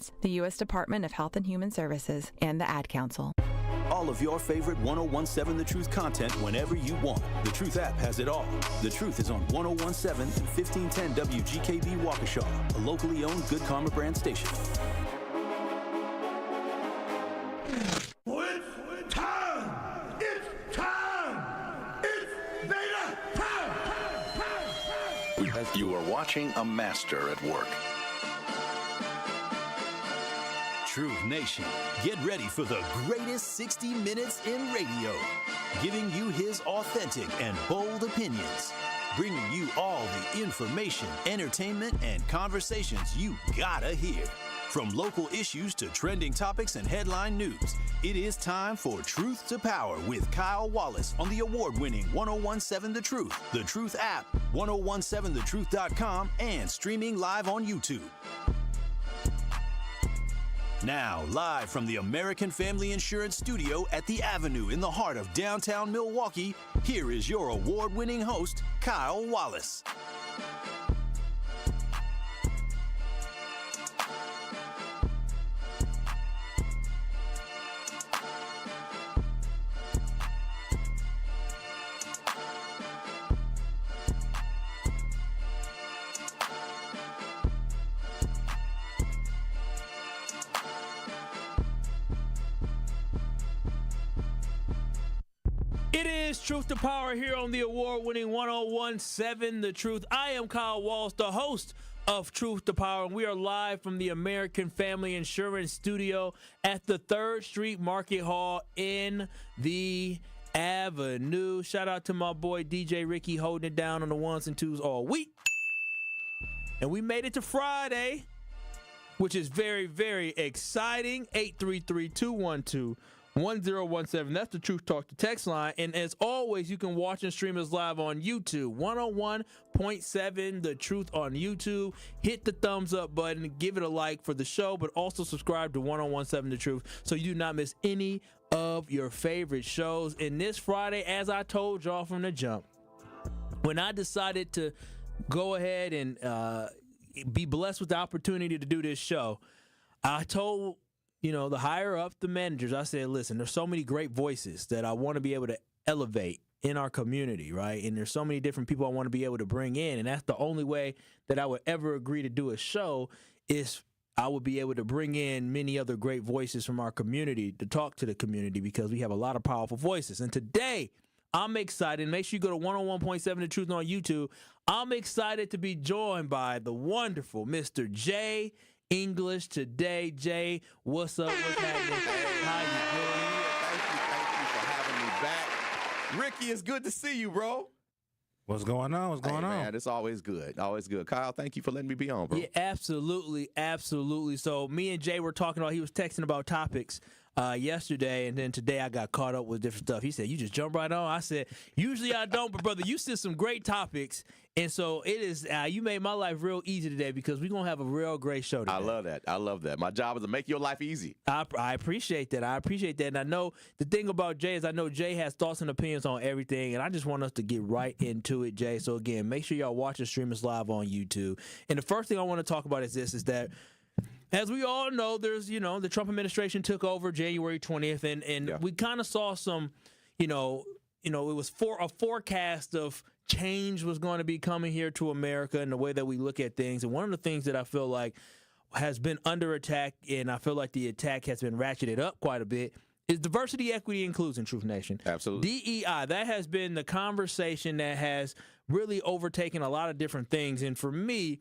Allenz, the U.S. Department of Health and Human Services, and the Ad Council. All of your favorite 1017 The Truth content whenever you want. The Truth app has it all. The Truth is on 1017 and 1510 WGKB Waukesha, a locally owned Good Karma brand station. It's time! It's time! It's beta time! You are watching a master at work. Truth Nation, get ready for the greatest 60 minutes in radio, giving you his authentic and bold opinions, bringing you all the information, entertainment, and conversations you gotta hear. From local issues to trending topics and headline news, it is time for Truth to Power with Kyle Wallace on the award-winning 1017 The Truth, The Truth app, 1017thetruth.com, and streaming live on YouTube. Now, live from the American Family Insurance Studio at the Avenue in the heart of downtown Milwaukee, here is your award-winning host, Kyle Wallace. It is Truth to Power here on the award-winning 1017 The Truth. I am Kyle Wallace, the host of Truth to Power, and we are live from the American Family Insurance Studio at the 3rd Street Market Hall in the Avenue. Shout out to my boy DJ Ricky holding it down on the ones and twos all week. And we made it to Friday, which is very, very exciting. 833-212-1017. That's the Truth Talk to text line. And as always, you can watch and stream us live on YouTube. 101.7 The Truth on YouTube. Hit the thumbs up button. Give it a like for the show, but also subscribe to 101.7 The Truth so you do not miss any of your favorite shows. And this Friday, as I told y'all from the jump, when I decided to go ahead and be blessed with the opportunity to do this show, I told the higher up, the managers, I said, listen, there's so many great voices that I want to be able to elevate in our community, right? And there's so many different people I want to be able to bring in. And that's the only way that I would ever agree to do a show is I would be able to bring in many other great voices from our community to talk to the community because we have a lot of powerful voices. And today, I'm excited. Make sure you go to 101.7 The Truth on YouTube. I'm excited to be joined by the wonderful Mr. Jay English today. Jay, what's up? What's happening? How Thank you for having me back. Ricky, it's good to see you, bro. What's going on? What's going on? Man, it's always good. Always good. Kyle, thank you for letting me be on, bro. Yeah, absolutely. Absolutely. So me and Jay were talking about, he was texting about topics yesterday, and then today I got caught up with different stuff. He said, you just jump right on. I said, usually I don't, but brother, you sent some great topics. And so it is, you made my life real easy today because we're going to have a real great show today. I love that. I love that. My job is to make your life easy. I appreciate that. I appreciate that. And I know the thing about Jay is I know Jay has thoughts and opinions on everything, and I just want us to get right into it, Jay. So again, make sure y'all watch and stream us live on YouTube. And the first thing I want to talk about is this, is that as we all know, there's, the Trump administration took over January 20th, and we kind of saw some, it was a forecast of change was going to be coming here to America and the way that we look at things. And one of the things that I feel like has been under attack, and I feel like the attack has been ratcheted up quite a bit, is diversity, equity, inclusion, Truth Nation. Absolutely. DEI, that has been the conversation that has really overtaken a lot of different things. And for me,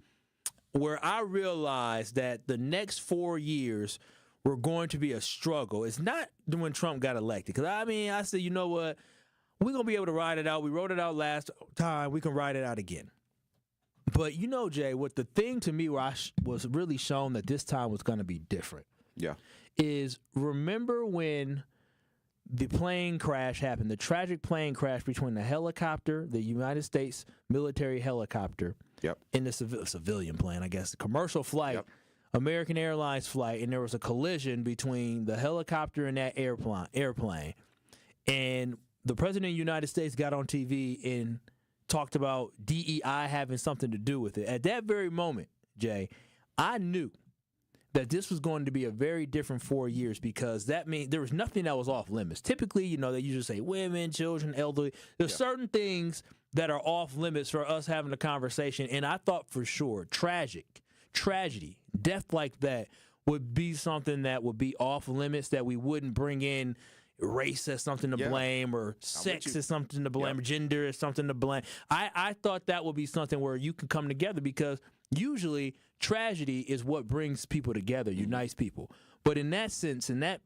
where I realized that the next 4 years were going to be a struggle, it's not when Trump got elected. Because, I said, you know what? We're going to be able to ride it out. We wrote it out last time. We can ride it out again. But, Jay, what the thing to me where I was really shown that this time was going to be different is remember when the plane crash happened, the tragic plane crash between the helicopter, the United States military helicopter, and the civilian plane, I guess, the commercial flight, American Airlines flight, and there was a collision between the helicopter and that airplane. And the President of the United States got on TV and talked about DEI having something to do with it. At that very moment, Jay, I knew that this was going to be a very different 4 years, because that means there was nothing that was off limits. Typically, they usually say women, children, elderly. There's certain things that are off limits for us having a conversation, and I thought for sure tragedy, death like that would be something that would be off limits, that we wouldn't bring in race as something to blame, or sex as something to blame, or gender as something to blame. I thought that would be something where you can come together, because usually tragedy is what brings people together, unites people. But in that sense, in that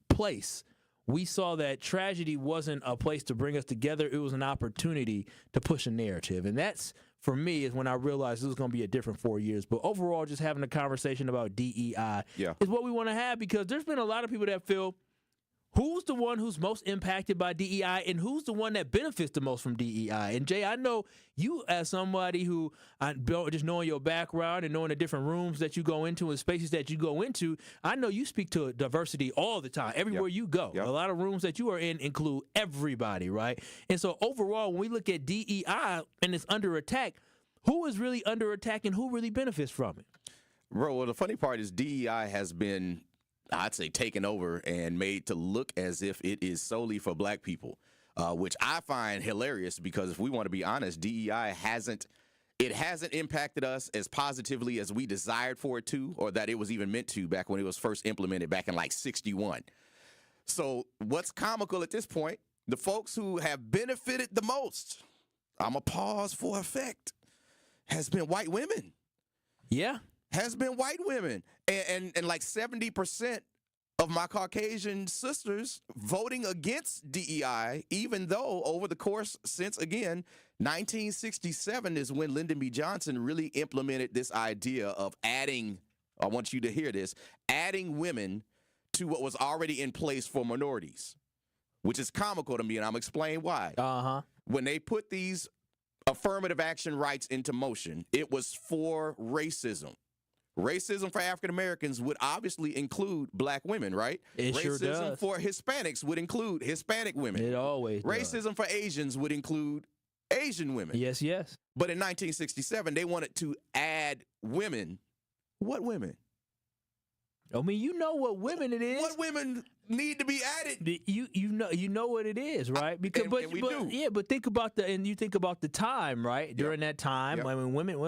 place, we saw that tragedy wasn't a place to bring us together. It was an opportunity to push a narrative. And that's, for me, is when I realized this was going to be a different 4 years. But overall, just having a conversation about DEI is what we want to have, because there's been a lot of people that feel, who's the one who's most impacted by DEI, and who's the one that benefits the most from DEI? And Jay, I know you, as somebody who, just knowing your background and knowing the different rooms that you go into and spaces that you go into, I know you speak to diversity all the time, everywhere you go. A lot of rooms that you are in include everybody, right? And so overall, when we look at DEI and it's under attack, who is really under attack and who really benefits from it? Bro, well, the funny part is DEI has been, I'd say, taken over and made to look as if it is solely for black people, which I find hilarious, because if we want to be honest, DEI hasn't impacted us as positively as we desired for it to, or that it was even meant to back when it was first implemented back in like 61. So what's comical at this point, the folks who have benefited the most, I'm a pause for effect, has been white women. Yeah. Has been white women. And like 70% of my Caucasian sisters voting against DEI, even though over the course since, again, 1967 is when Lyndon B. Johnson really implemented this idea of adding, I want you to hear this, adding women to what was already in place for minorities, which is comical to me, and I'm explaining why. When they put these affirmative action rights into motion, it was for racism. Racism for African Americans would obviously include black women, right? It sure does. Racism for Hispanics would include Hispanic women. It always does. Racism for Asians would include Asian women. Yes, yes. But in 1967, they wanted to add women. What women? I mean, you know what women it is. What women need to be added? You know what it is, right? Because we do. Yeah, but think about the time, right? During that time, I mean, women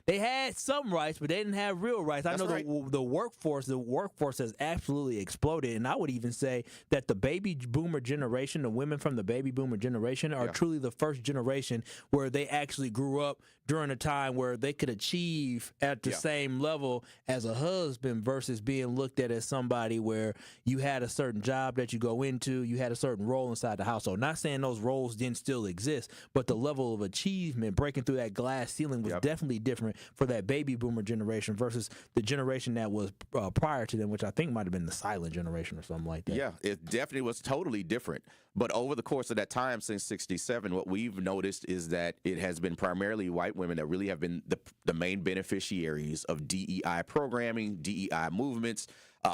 they had some rights, but they didn't have real rights. I know the workforce has absolutely exploded, and I would even say that the baby boomer generation, the women from the baby boomer generation, are truly the first generation where they actually grew up during a time where they could achieve at the same level as a husband, versus being looked at as somebody where you had a certain job that you go into, you had a certain role inside the household. Not saying those roles didn't still exist, but the level of achievement, breaking through that glass ceiling, was definitely different for that baby boomer generation versus the generation that was prior to them, which I think might have been the silent generation or something like that. Yeah, it definitely was totally different. But over the course of that time since 67, what we've noticed is that it has been primarily white women that really have been the main beneficiaries of DEI programming, DEI movements.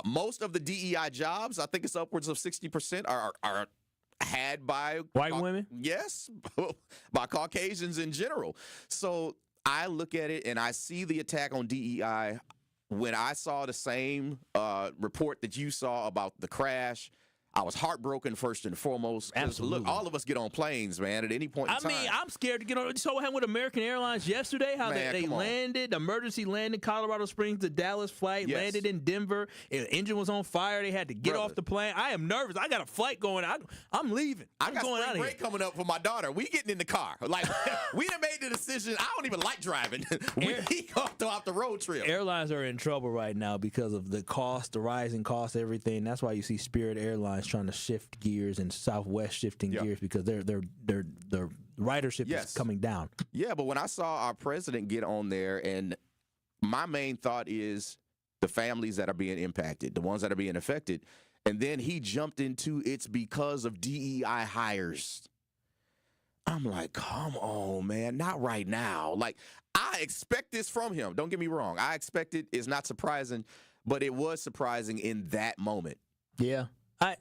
Most of the DEI jobs, I think it's upwards of 60%, are had by white women? Yes, by Caucasians in general. So I look at it and I see the attack on DEI. When I saw the same report that you saw about the crash, I was heartbroken first and foremost. Absolutely. Look, all of us get on planes, man, at any point in time. I mean, I'm scared to get on. You saw what happened with American Airlines yesterday, how they landed, emergency landed, Colorado Springs to Dallas flight, landed in Denver. The engine was on fire. They had to get off the plane. I am nervous. I got a flight going. I'm leaving. I'm going out of here. Break coming up for my daughter. We getting in the car. Like, we done made the decision. I don't even like driving. We off the road trip. Airlines are in trouble right now because of the cost, the rising cost, everything. That's why you see Spirit Airlines trying to shift gears and Southwest shifting gears, because their ridership is coming down. Yeah, but when I saw our president get on there, and my main thought is the families that are being impacted, the ones that are being affected, and then he jumped into it's because of DEI hires. I'm like, come on, man, not right now. Like, I expect this from him. Don't get me wrong. I expect it. It's not surprising, but it was surprising in that moment. Yeah. I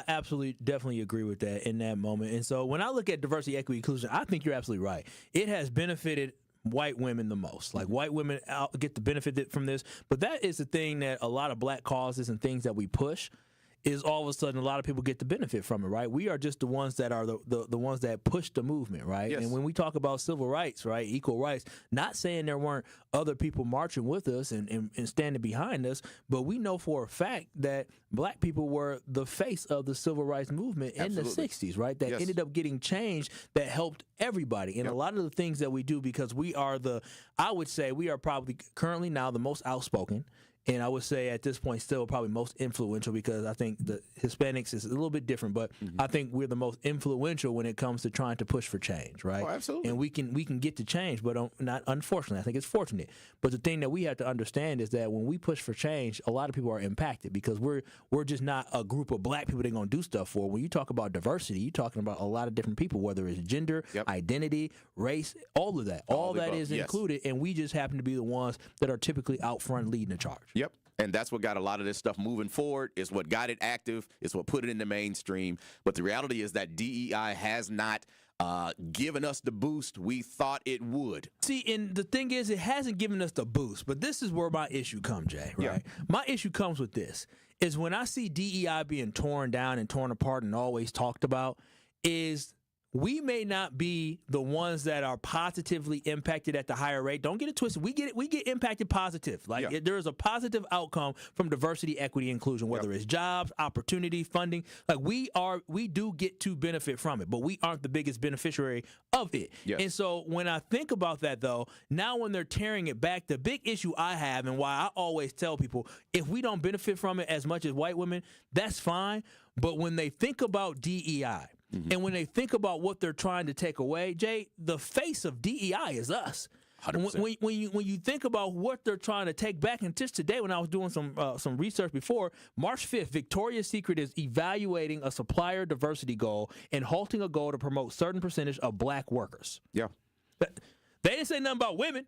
absolutely, definitely agree with that in that moment. And so when I look at diversity, equity, inclusion, I think you're absolutely right. It has benefited white women the most. Like, white women get the benefit from this. But that is the thing that a lot of black causes and things that we push is all of a sudden a lot of people get the benefit from it, right? We are just the ones that are the ones that push the movement, right? Yes. And when we talk about civil rights, right, equal rights, not saying there weren't other people marching with us and standing behind us, but we know for a fact that black people were the face of the civil rights movement in the 60s, right? That ended up getting change that helped everybody. And a lot of the things that we do, because we are I would say we are probably currently now the most outspoken. And I would say at this point still probably most influential, because I think the Hispanics is a little bit different, but I think we're the most influential when it comes to trying to push for change, right? Oh, absolutely. And we can get to change, but not unfortunately. I think it's fortunate. But the thing that we have to understand is that when we push for change, a lot of people are impacted, because we're just not a group of black people they're going to do stuff for. When you talk about diversity, you're talking about a lot of different people, whether it's gender, identity, race, all of that. All that is included, and we just happen to be the ones that are typically out front leading the charge. Yep. And that's what got a lot of this stuff moving forward, is what got it active, is what put it in the mainstream. But the reality is that DEI has not given us the boost we thought it would. See, and the thing is, it hasn't given us the boost, but this is where my issue comes, Jay, right? Yeah. My issue comes with this, is when I see DEI being torn down and torn apart and always talked about, is we may not be the ones that are positively impacted at the higher rate. Don't get it twisted. We get impacted positive. Like, there is a positive outcome from diversity, equity, inclusion, whether it's jobs, opportunity, funding. Like, we do get to benefit from it, but we aren't the biggest beneficiary of it. Yes. And so when I think about that, though, now when they're tearing it back, the big issue I have, and why I always tell people, if we don't benefit from it as much as white women, that's fine. But when they think about DEI, and when they think about what they're trying to take away, Jay, the face of DEI is us. When you think about what they're trying to take back, and just today when I was doing some research before, March 5th, Victoria's Secret is evaluating a supplier diversity goal and halting a goal to promote certain percentage of black workers. Yeah. They didn't say nothing about women.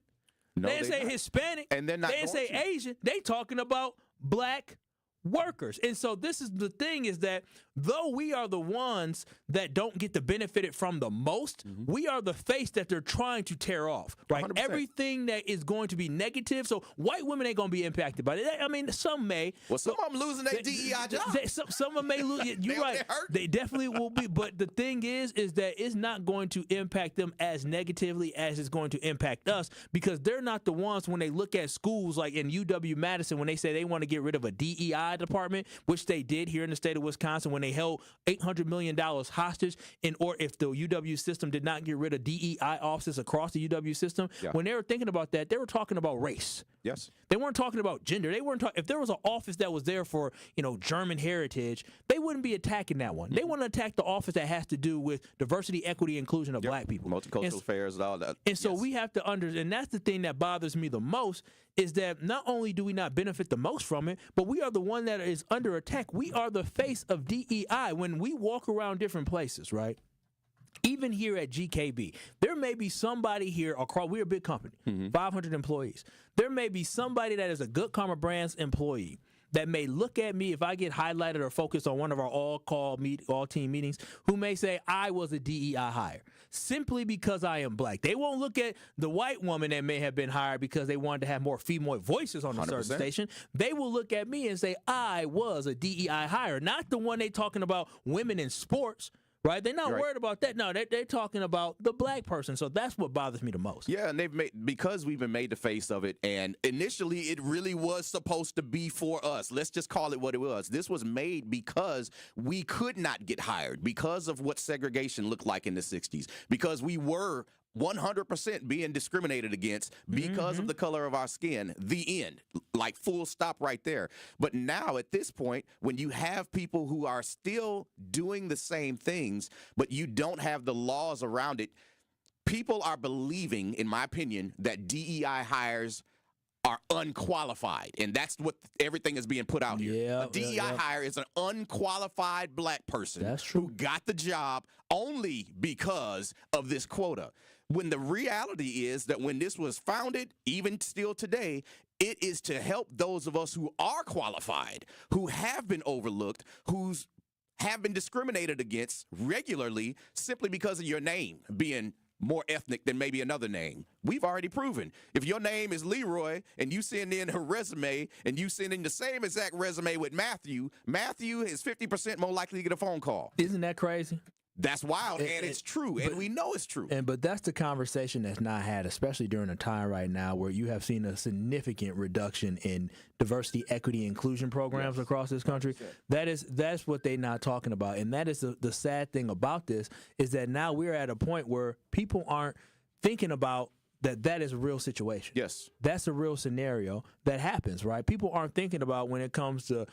No, they didn't say not. Hispanic. And they're not They didn't going say to. Asian. They talking about black workers. And so this is the thing, is that though we are the ones that don't get the benefit from the most, we are the face that they're trying to tear off, right? 100%. Everything that is going to be negative. So white women ain't going to be impacted by it. I mean, some may. Well, some of them losing their DEI job. Some of them may lose. You're right. They definitely will be. But the thing is that it's not going to impact them as negatively as it's going to impact us, because they're not the ones, when they look at schools like in UW-Madison, when they say they want to get rid of a DEI department, which they did here in the state of Wisconsin when they held $800 million hostage, or if the UW system did not get rid of DEI offices across the UW system. When they were thinking about that, they were talking about race. Yes. They weren't talking about gender. They weren't if there was an office that was there for, German heritage, they wouldn't be attacking that one. They want to attack the office that has to do with diversity, equity, inclusion of black people. Multicultural affairs and all that. And so we have to and that's the thing that bothers me the most, is that not only do we not benefit the most from it, but we are the one that is under attack. We are the face of DEI. When we walk around different places, right? Even here at GKB, there may be somebody here across. We're a big company, 500 employees. There may be somebody that is a Good Karma Brands employee that may look at me if I get highlighted or focused on one of our all-team meetings, who may say I was a DEI hire simply because I am black. They won't look at the white woman that may have been hired because they wanted to have more female voices on a certain 100%. station. They will look at me and say I was a DEI hire, not the one they talking about women in sports. Right? They're not worried about that. No, they're talking about the black person. So that's what bothers me the most. Yeah, and because we've been made the face of it, and initially it really was supposed to be for us. Let's just call it what it was. This was made because we could not get hired because of what segregation looked like in the 60s, because we were 100% being discriminated against because of the color of our skin. The end. Like, full stop right there. But now at this point, when you have people who are still doing the same things, but you don't have the laws around it, people are believing, in my opinion, that DEI hires are unqualified, and that's what everything is being put out here. A DEI hire is an unqualified black person who got the job only because of this quota. When the reality is that when this was founded, even still today, it is to help those of us who are qualified, who have been overlooked, who's have been discriminated against regularly simply because of your name being more ethnic than maybe another name. We've already proven. If your name is Leroy and you send in a resume and you send in the same exact resume with Matthew is 50% more likely to get a phone call. Isn't that crazy? That's wild, and it's true, and we know it's true. But that's the conversation that's not had, especially during a time right now where you have seen a significant reduction in diversity, equity, inclusion programs across this country. That's what they're not talking about, and that is the sad thing about this is that now we're at a point where people aren't thinking about that is a real situation. Yes. That's a real scenario that happens, right? People aren't thinking about when it comes to,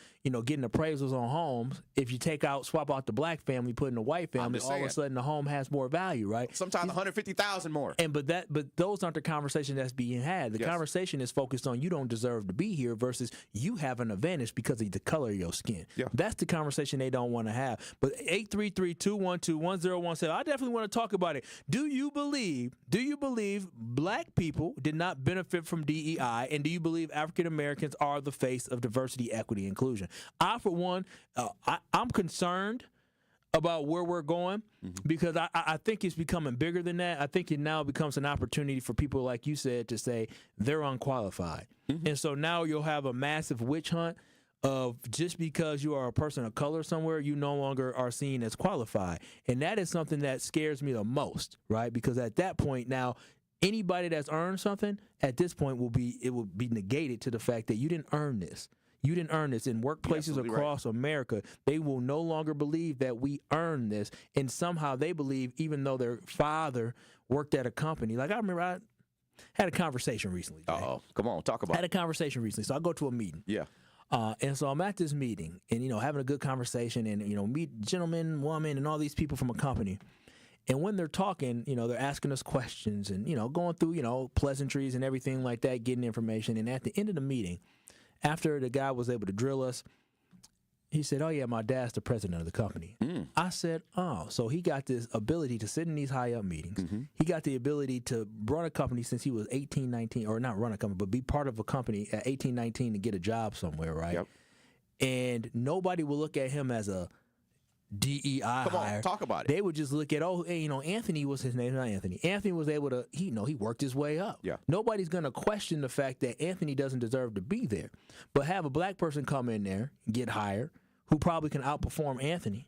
getting appraisals on homes. If you swap out the black family, put in the white family, all of a sudden the home has more value, right? Sometimes 150,000 more. But those aren't the conversation that's being had. The conversation is focused on you don't deserve to be here versus you have an advantage because of the color of your skin. Yeah. That's the conversation they don't want to have. But 833-212-1017, I definitely want to talk about it. Do you believe black people did not benefit from DEI, and do you believe African Americans are the face of diversity, equity, inclusion? I, for one, I'm concerned about where we're going because I think it's becoming bigger than that. I think it now becomes an opportunity for people, like you said, to say they're unqualified. And so now you'll have a massive witch hunt of just because you are a person of color somewhere, you no longer are seen as qualified. And that is something that scares me the most, right? Because at that point now, anybody that's earned something at this point will be negated to the fact that you didn't earn this. You didn't earn this. In workplaces across America, they will no longer believe that we earned this. And somehow they believe, even though their father worked at a company. Like I remember I had a conversation recently. Oh, come on, talk about it. I had a conversation recently. So I go to a meeting. Yeah. And so I'm at this meeting and, having a good conversation and, meet gentleman, woman, and all these people from a company. And when they're talking, they're asking us questions and, going through, pleasantries and everything like that, getting information. And at the end of the meeting, after the guy was able to drill us, he said, "Oh, yeah, my dad's the president of the company." I said, "Oh, so he got this ability to sit in these high-up meetings. He got the ability to run a company since he was 18, 19, or not run a company, but be part of a company at 18, 19 to get a job somewhere, right?" Yep. And nobody will look at him as a DEI Come on, hire. talk about it. They would just look at, Anthony was his name, not Anthony. Anthony was able to, he worked his way up. Yeah. Nobody's going to question the fact that Anthony doesn't deserve to be there. But have a black person come in there, get hired, who probably can outperform Anthony.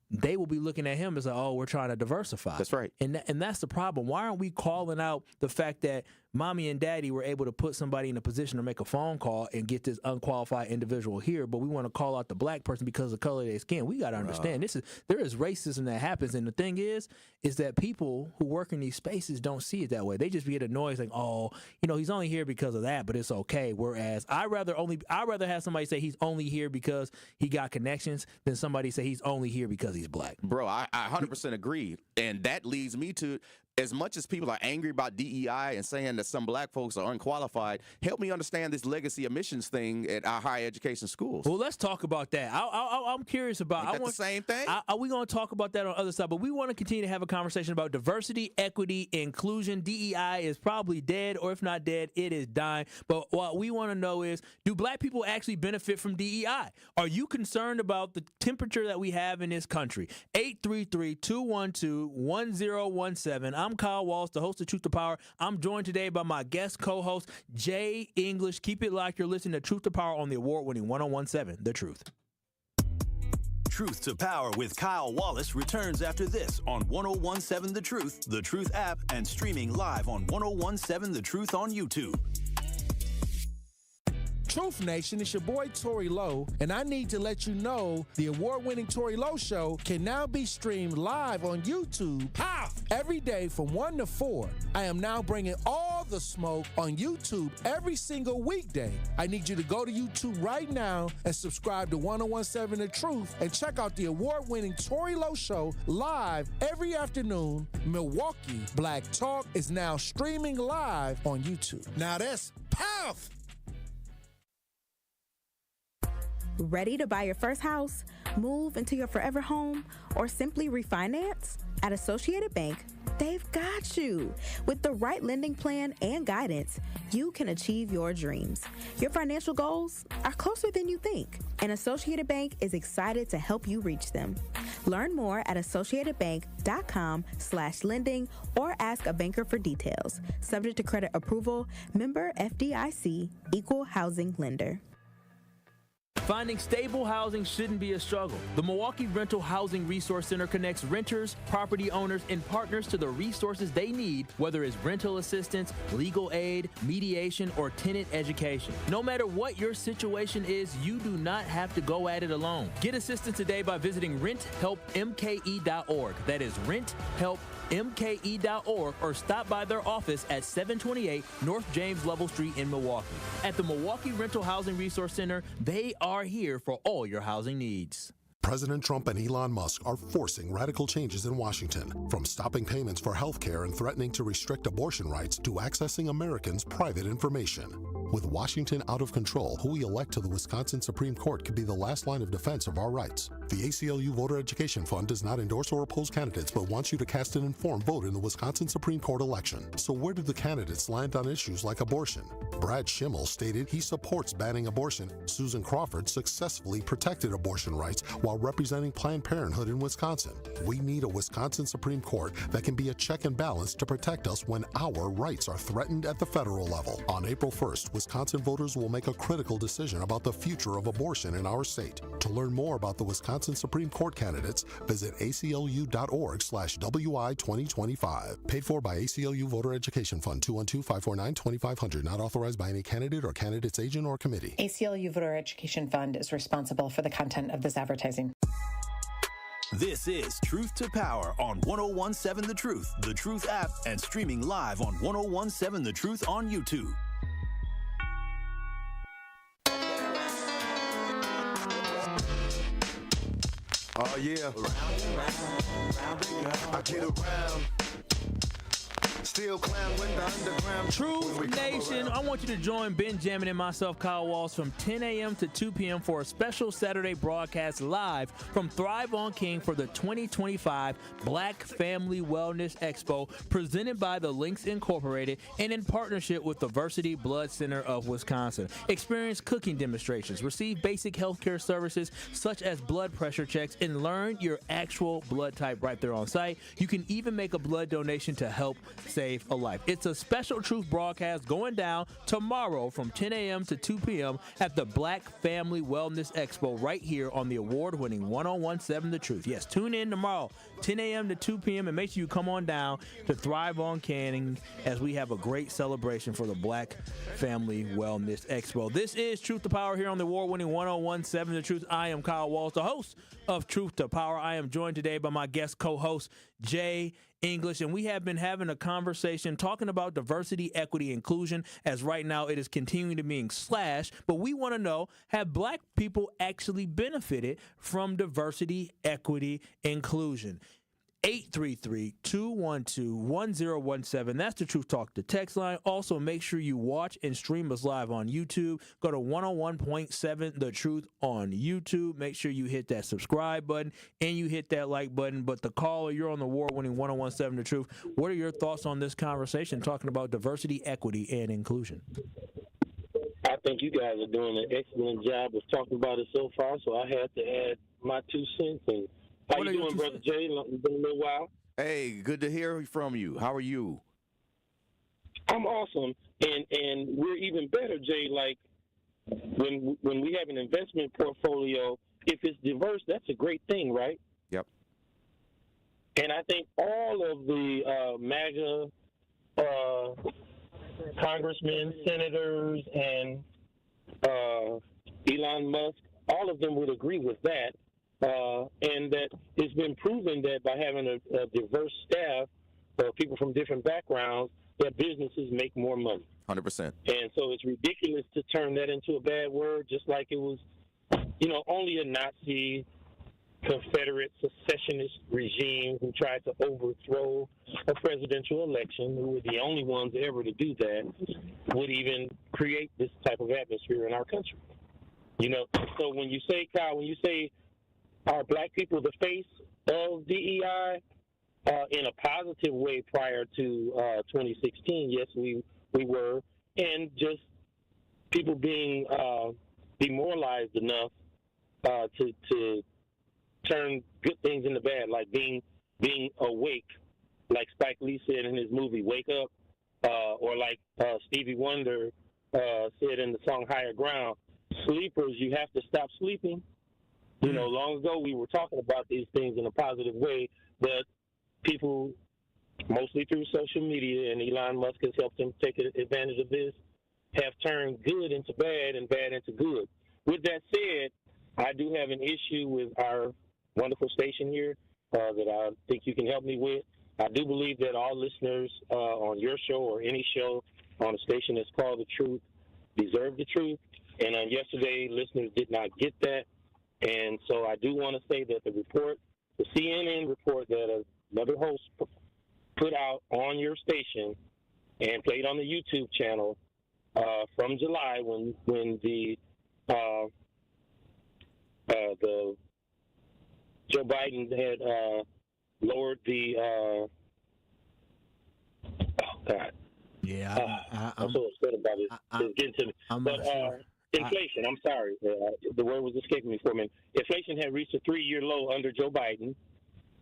They will be looking at him as like, we're trying to diversify. That's right. And that's the problem. Why aren't we calling out the fact that mommy and daddy were able to put somebody in a position to make a phone call and get this unqualified individual here, but we want to call out the black person because of the color of their skin? We got to understand there is racism that happens, and the thing is that people who work in these spaces don't see it that way. They just get annoyed, like, he's only here because of that, but it's okay. Whereas I'd rather have somebody say he's only here because he got connections than somebody say he's only here because he's black. Bro, I 100% agree, and that leads me to, as much as people are angry about DEI and saying that some black folks are unqualified, help me understand this legacy admissions thing at our higher education schools. Well, let's talk about that. I'm curious about. Ain't that the same thing? We're going to talk about that on the other side, but we want to continue to have a conversation about diversity, equity, inclusion. DEI is probably dead, or if not dead, it is dying. But what we want to know is, do black people actually benefit from DEI? Are you concerned about the temperature that we have in this country? 833-212-1017. I'm Kyle Wallace, the host of Truth to Power. I'm joined today by my guest co-host, Jay English. Keep it locked. You're listening to Truth to Power on the award-winning 1017 The Truth. Truth to Power with Kyle Wallace returns after this on 1017 The Truth app, and streaming live on 1017 The Truth on YouTube. Truth Nation, it's your boy Tory Lowe, and I need to let you know the award-winning Tory Lowe Show can now be streamed live on YouTube every day from 1 to 4. I am now bringing all the smoke on YouTube every single weekday. I need you to go to YouTube right now and subscribe to 1017 The Truth and check out the award-winning Tory Lowe Show live every afternoon. Milwaukee Black Talk is now streaming live on YouTube. Now that's powerful. Ready to buy your first house, move into your forever home, or simply refinance? At Associated Bank, they've got you. With the right lending plan and guidance, you can achieve your dreams. Your financial goals are closer than you think, and Associated Bank is excited to help you reach them. Learn more at associatedbank.com/lending or ask a banker for details. Subject to credit approval, member FDIC, equal housing lender. Finding stable housing shouldn't be a struggle. The Milwaukee Rental Housing Resource Center connects renters, property owners, and partners to the resources they need, whether it's rental assistance, legal aid, mediation, or tenant education. No matter what your situation is, you do not have to go at it alone. Get assistance today by visiting renthelpmke.org. That is renthelpmke.org, or stop by their office at 728 North James Level Street in Milwaukee. At the Milwaukee Rental Housing Resource Center, they are here for all your housing needs. President Trump and Elon Musk are forcing radical changes in Washington, from stopping payments for health care and threatening to restrict abortion rights to accessing Americans' private information. With Washington out of control, who we elect to the Wisconsin Supreme Court could be the last line of defense of our rights. The ACLU Voter Education Fund does not endorse or oppose candidates, but wants you to cast an informed vote in the Wisconsin Supreme Court election. So where do the candidates land on issues like abortion? Brad Schimmel stated he supports banning abortion. Susan Crawford successfully protected abortion rights while representing Planned Parenthood in Wisconsin. We need a Wisconsin Supreme Court that can be a check and balance to protect us when our rights are threatened at the federal level. On April 1st, Wisconsin voters will make a critical decision about the future of abortion in our state. To learn more about the Wisconsin Supreme Court candidates, visit aclu.org/WI2025. Paid for by ACLU Voter Education Fund, 212-549-2500. Not authorized by any candidate or candidate's agent or committee. ACLU Voter Education Fund is responsible for the content of this advertising. This is Truth to Power on 1017 The Truth app, and streaming live on 1017 The Truth on YouTube. Oh yeah, I get around. Still clown when the underground. Truth Nation, I want you to join Benjamin and myself, Kyle Wallace, from 10 a.m. to 2 p.m. for a special Saturday broadcast live from Thrive on King for the 2025 Black Family Wellness Expo, presented by the Links Incorporated and in partnership with the Diversity Blood Center of Wisconsin. Experience cooking demonstrations, receive basic healthcare services such as blood pressure checks, and learn your actual blood type right there on site. You can even make a blood donation to help save a life. It's a special Truth broadcast going down tomorrow from 10 a.m. to 2 p.m. at the Black Family Wellness Expo right here on the award-winning 1017 The Truth. Yes, tune in tomorrow, 10 a.m. to 2 p.m. and make sure you come on down to Thrive on Canning as we have a great celebration for the Black Family Wellness Expo. This is Truth to Power here on the award-winning 1017 The Truth. I am Kyle Wallace, the host of Truth to Power. I am joined today by my guest co-host, Jay English, and we have been having a conversation talking about diversity, equity, inclusion, as right now it is continuing to being slashed. But we want to know, have black people actually benefited from diversity, equity, inclusion? 833-212-1017. That's the Truth Talk, the text line. Also, make sure you watch and stream us live on YouTube. Go to 101.7 The Truth on YouTube. Make sure you hit that subscribe button and you hit that like button. But the caller, you're on the award-winning 1017 The Truth. What are your thoughts on this conversation talking about diversity, equity, and inclusion? I think you guys are doing an excellent job of talking about it so far, so I had to add my 2 cents. And how you doing, Brother Jay? It's been a little while. Hey, good to hear from you. How are you? I'm awesome, and we're even better, Jay. Like when we have an investment portfolio, if it's diverse, that's a great thing, right? Yep. And I think all of the MAGA congressmen, senators, and Elon Musk, all of them would agree with that. And that it's been proven that by having a diverse staff of people from different backgrounds, that businesses make more money. 100%. And so it's ridiculous to turn that into a bad word, just like it was, only a Nazi, Confederate, secessionist regime who tried to overthrow a presidential election, who were the only ones ever to do that, would even create this type of atmosphere in our country. So when you say, Kyle, are black people the face of DEI in a positive way prior to 2016? Yes, we were. And just people being demoralized enough to turn good things into bad, like being awake, like Spike Lee said in his movie Wake Up, or like Stevie Wonder said in the song Higher Ground, sleepers, you have to stop sleeping. You know, long ago we were talking about these things in a positive way, but people, mostly through social media, and Elon Musk has helped them take advantage of this, have turned good into bad and bad into good. With that said, I do have an issue with our wonderful station here that I think you can help me with. I do believe that all listeners on your show or any show on a station that's called The Truth deserve the truth. And on yesterday, listeners did not get that. And so I do want to say that the CNN report that another host put out on your station and played on the YouTube channel from July when the Joe Biden had lowered the I'm so upset about it. It's getting to me. But inflation, I'm sorry. The word was escaping me for a minute. Inflation had reached a 3-year low under Joe Biden,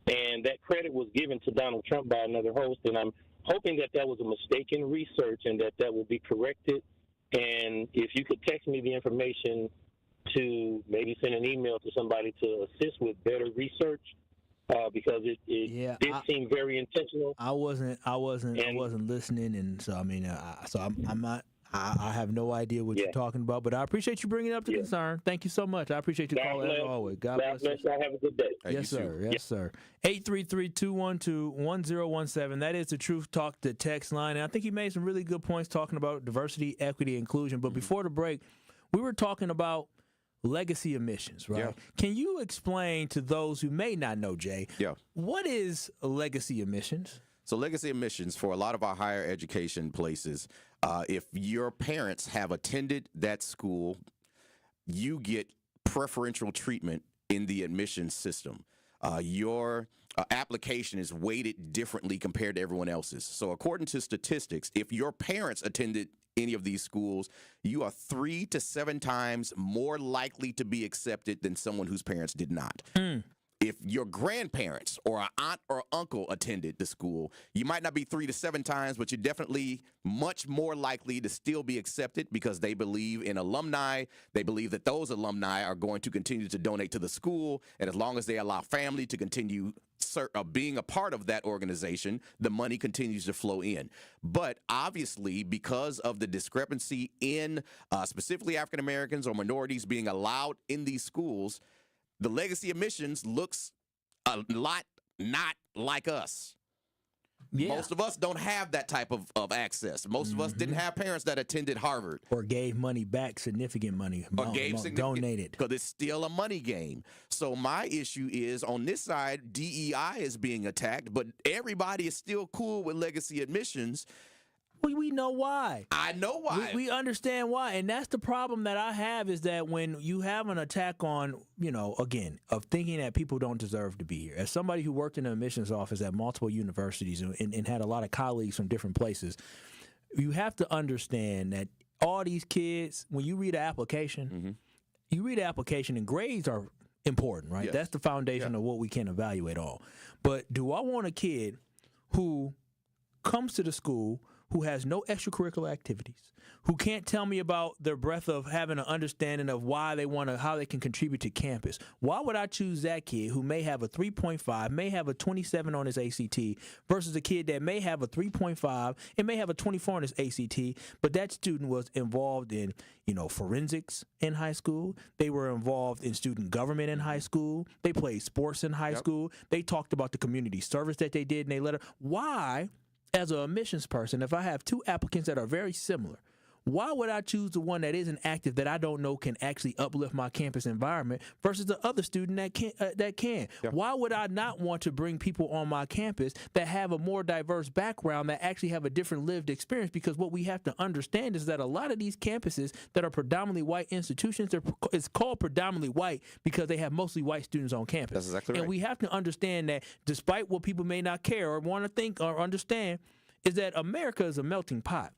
and that credit was given to Donald Trump by another host, and I'm hoping that was a mistaken research and that will be corrected. And if you could text me the information to maybe send an email to somebody to assist with better research, because it did seem very intentional. I wasn't listening, and so I mean, I'm not. I have no idea what you're talking about, but I appreciate you bringing up the concern. Thank you so much. I appreciate you calling as always. God bless you. Have a good day. Yes, sir. Yes, sir. 833-212-1017. That is the Truth Talk, the text line. And I think he made some really good points talking about diversity, equity, inclusion. But before the break, we were talking about legacy emissions, right? Yeah. Can you explain to those who may not know, Jay, what is legacy emissions? So legacy emissions for a lot of our higher education places, if your parents have attended that school, you get preferential treatment in the admissions system. Your application is weighted differently compared to everyone else's. So according to statistics, if your parents attended any of these schools, you are 3 to 7 times more likely to be accepted than someone whose parents did not. If your grandparents or an aunt or uncle attended the school, you might not be 3 to 7 times, but you're definitely much more likely to still be accepted because they believe in alumni. They believe that those alumni are going to continue to donate to the school. And as long as they allow family to continue being a part of that organization, the money continues to flow in. But obviously, because of the discrepancy in specifically African Americans or minorities being allowed in these schools, the legacy admissions looks a lot not like us. Yeah. Most of us don't have that type of access. Most of us didn't have parents that attended Harvard. Or gave money back, significant money. Donated. Because it's still a money game. So my issue is, on this side, DEI is being attacked, but everybody is still cool with legacy admissions. We know why. I know why. We understand why. And that's the problem that I have, is that when you have an attack on, again, of thinking that people don't deserve to be here. As somebody who worked in an admissions office at multiple universities and had a lot of colleagues from different places, you have to understand that all these kids, when you read an application, you read an application, and grades are important, right? Yes. That's the foundation of what we can evaluate all. But do I want a kid who comes to the school who has no extracurricular activities, who can't tell me about their breadth of having an understanding of why they want to, how they can contribute to campus? Why would I choose that kid who may have a 3.5, may have a 27 on his ACT, versus a kid that may have a 3.5 and may have a 24 on his ACT, but that student was involved in, forensics in high school. They were involved in student government in high school. They played sports in high school. They talked about the community service that they did, and they let her. Why? As an admissions person, if I have 2 applicants that are very similar, why would I choose the one that isn't active, that I don't know can actually uplift my campus environment, versus the other student that can? Yeah. Why would I not want to bring people on my campus that have a more diverse background, that actually have a different lived experience? Because what we have to understand is that a lot of these campuses that are predominantly white institutions, it's called predominantly white because they have mostly white students on campus. That's exactly right. And we have to understand that, despite what people may not care or want to think or understand, is that America is a melting pot.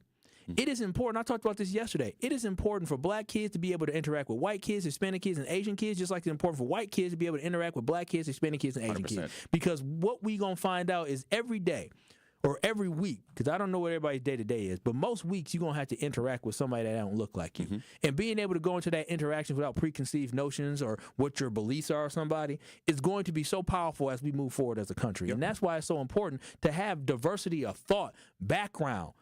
It is important. I talked about this yesterday. It is important for black kids to be able to interact with white kids, Hispanic kids, and Asian kids, just like it's important for white kids to be able to interact with black kids, Hispanic kids, and Asian 100%. kids. Because what we going to find out is every day or every week, because I don't know what everybody's day-to-day is, but most weeks you're going to have to interact with somebody that don't look like you. And being able to go into that interaction without preconceived notions or what your beliefs are of somebody is going to be so powerful as we move forward as a country. And that's why it's so important to have diversity of thought, background,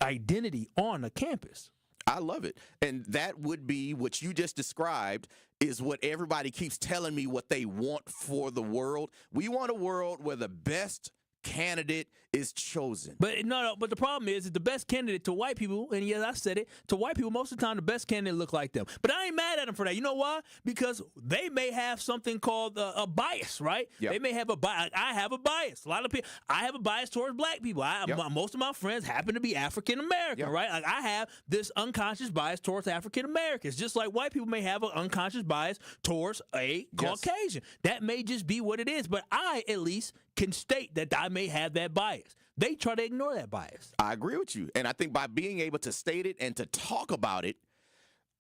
identity on a campus. I love it. And that would be what you just described is what everybody keeps telling me what they want for the world. We want a world where the best candidate is chosen. But but the problem is that the best candidate to white people, and yes, I said it, to white people, most of the time the best candidate look like them. But I ain't mad at them for that. You know why? Because they may have something called a bias, right? Yep. They may have a bias. I have a bias. A lot of people, I have a bias towards black people. Most of my friends happen to be African American, right? Like I have this unconscious bias towards African Americans, just like white people may have an unconscious bias towards a Caucasian. That may just be what it is. But I, at least, can state that I may have that bias. They try to ignore that bias. I agree with you. And I think by being able to state it and to talk about it,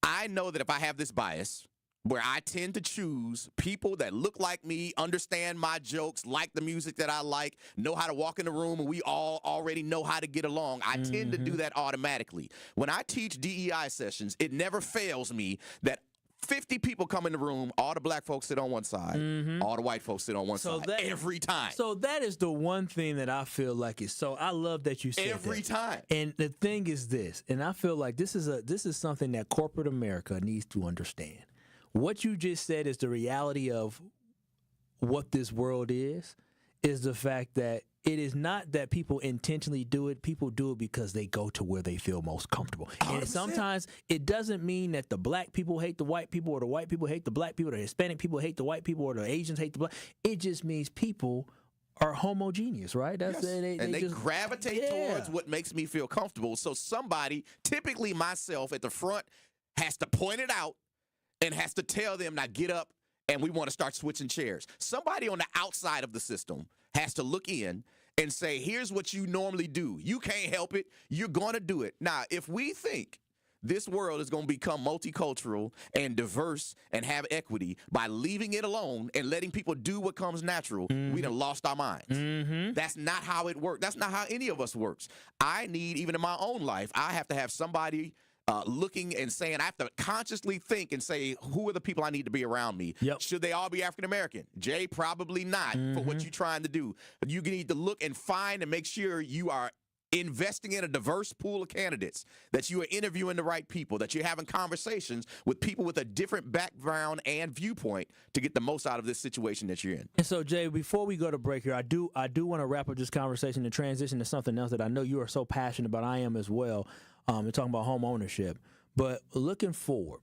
I know that if I have this bias where I tend to choose people that look like me, understand my jokes, like the music that I like, know how to walk in the room, and we all already know how to get along, I tend to do that automatically. When I teach DEI sessions, it never fails me that 50 people come in the room, all the black folks sit on one side, all the white folks sit on one side, every time. So that is the one thing that I feel like is so, I love that you said every time. And the thing is this, and I feel like this is something that corporate America needs to understand. What you just said is the reality of what this world is the fact that it is not that people intentionally do it. People do it because they go to where they feel most comfortable. 100%. And sometimes it doesn't mean that the black people hate the white people or the white people hate the black people or the Hispanic people hate the white people or the Asians hate the black. It just means people are homogeneous, right? That's they just gravitate towards what makes me feel comfortable. So somebody, typically myself at the front, has to point it out and has to tell them, now get up and we want to start switching chairs. Somebody on the outside of the system has to look in and say, here's what you normally do. You can't help it. You're going to do it. Now, if we think this world is going to become multicultural and diverse and have equity by leaving it alone and letting people do what comes natural, we done lost our minds. That's not how it works. That's not how any of us works. I need, even in my own life, I have to have somebody looking and saying, I have to consciously think and say, who are the people I need to be around me? Should they all be African American? Jay, probably not for what you're trying to do. You need to look and find and make sure you are investing in a diverse pool of candidates, that you are interviewing the right people, that you're having conversations with people with a different background and viewpoint to get the most out of this situation that you're in. And so, Jay, before we go to break here, I do want to wrap up this conversation and transition to something else that I know you are so passionate about. I am as well. And talking about home ownership. But looking forward,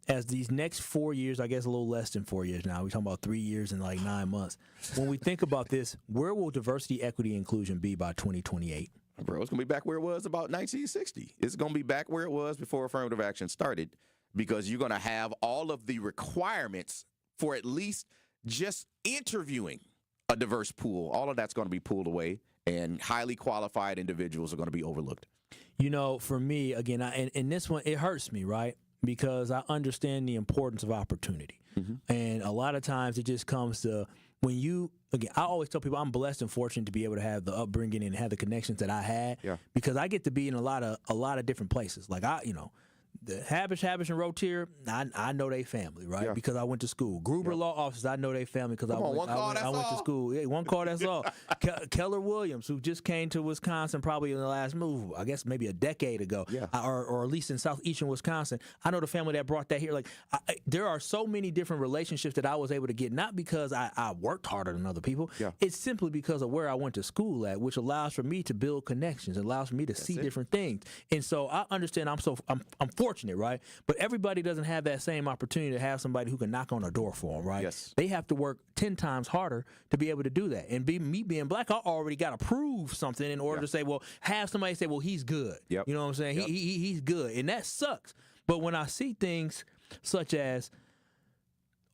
as these next 4 years, I guess a little less than 4 years now, we're talking about 3 years and like 9 months. When we think about this, where will diversity, equity, inclusion be by 2028? Bro, it's going to be back where it was about 1960. It's going to be back where it was before affirmative action started, because you're going to have all of the requirements for at least just interviewing a diverse pool. All of that's going to be pulled away, and highly qualified individuals are going to be overlooked. You know, for me, again, and this one, it hurts me, right? Because I understand the importance of opportunity. And a lot of times it just comes to when you, again, I always tell people I'm blessed and fortunate to be able to have the upbringing and have the connections that I had, because I get to be in a lot of different places. Like the Habish and Rotier, I know they family, right? Because I went to school. Gruber Law Office, I know they family because I went to school. Yeah, one call, that's all. Keller Williams, who just came to Wisconsin probably in the last move, I guess maybe a decade ago, or at least in southeastern Wisconsin. I know the family that brought that here. Like, there are so many different relationships that I was able to get, not because I worked harder than other people. It's simply because of where I went to school at, which allows for me to build connections, allows for me to see different things. And so I understand I'm fortunate, right? But everybody doesn't have that same opportunity to have somebody who can knock on a door for them, right? They have to work 10 times harder to be able to do that. And me being black, I already got to prove something in order to say, well, have somebody say, well, he's good. You know what I'm saying? He's good. And that sucks. But when I see things such as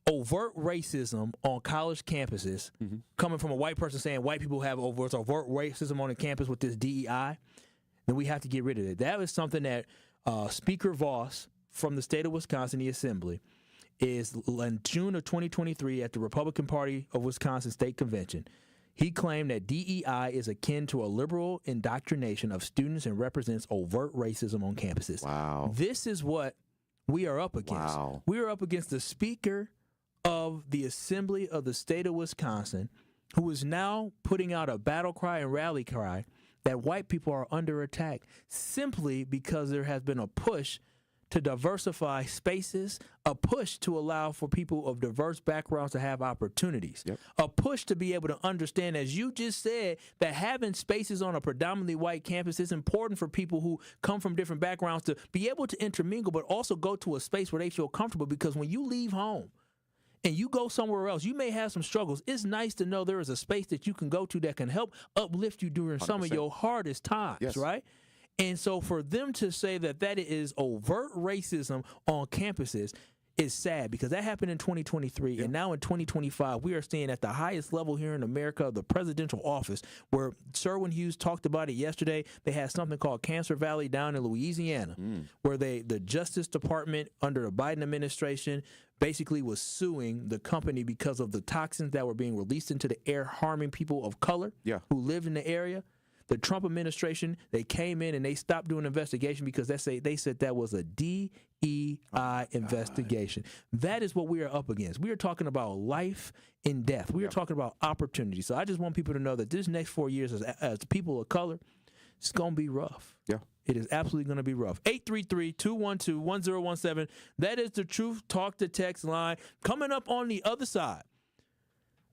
overt racism on college campuses, coming from a white person saying white people have overt racism on the campus with this DEI, then we have to get rid of it. That was something that Speaker Voss from the state of Wisconsin, the Assembly, is in June of 2023 at the Republican Party of Wisconsin State Convention. He claimed that DEI is akin to a liberal indoctrination of students and represents overt racism on campuses. Wow. This is what we are up against. Wow. We are up against the Speaker of the Assembly of the state of Wisconsin, who is now putting out a battle cry and rally cry that white people are under attack simply because there has been a push to diversify spaces, a push to allow for people of diverse backgrounds to have opportunities, a push to be able to understand, as you just said, that having spaces on a predominantly white campus is important for people who come from different backgrounds to be able to intermingle, but also go to a space where they feel comfortable, because when you leave home and you go somewhere else, you may have some struggles. It's nice to know there is a space that you can go to that can help uplift you during 100%. Some of your hardest times, right? And so for them to say that that is overt racism on campuses is sad, because that happened in 2023. And now in 2025, we are seeing at the highest level here in America, the presidential office, where Sherwin Hughes talked about it yesterday. They had something called Cancer Valley down in Louisiana, where the Justice Department under the Biden administration basically was suing the company because of the toxins that were being released into the air, harming people of color who live in the area. The Trump administration, they came in and they stopped doing an investigation because they said that was a DEI investigation. That is what we are up against. We are talking about life and death. We are talking about opportunity. So I just want people to know that this next 4 years as people of color, it's going to be rough. Yeah. It is absolutely going to be rough. 833-212-1017. That is the Truth Talk to Text line. Coming up on the other side,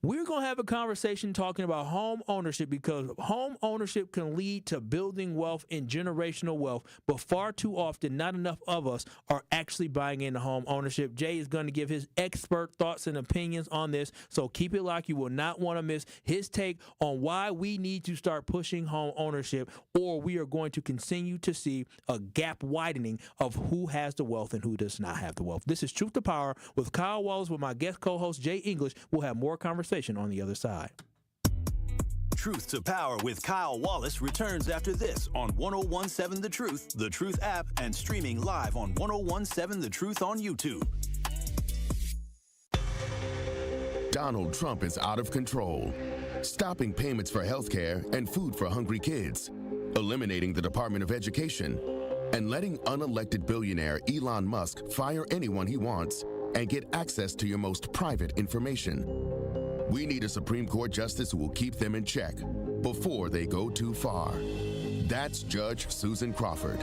we're going to have a conversation talking about home ownership, because home ownership can lead to building wealth and generational wealth, but far too often, not enough of us are actually buying into home ownership. Jay is going to give his expert thoughts and opinions on this, so keep it locked. You will not want to miss his take on why we need to start pushing home ownership, or we are going to continue to see a gap widening of who has the wealth and who does not have the wealth. This is Truth to Power with Kyle Wallace, with my guest co-host Jay English. We'll have more conversation on the other side. Truth to Power with Kyle Wallace returns after this on 1017 The Truth app, and streaming live on 1017 The Truth on YouTube. Donald Trump is out of control, stopping payments for health care and food for hungry kids, eliminating the Department of Education, and letting unelected billionaire Elon Musk fire anyone he wants and get access to your most private information. We need a Supreme Court justice who will keep them in check before they go too far. That's Judge Susan Crawford.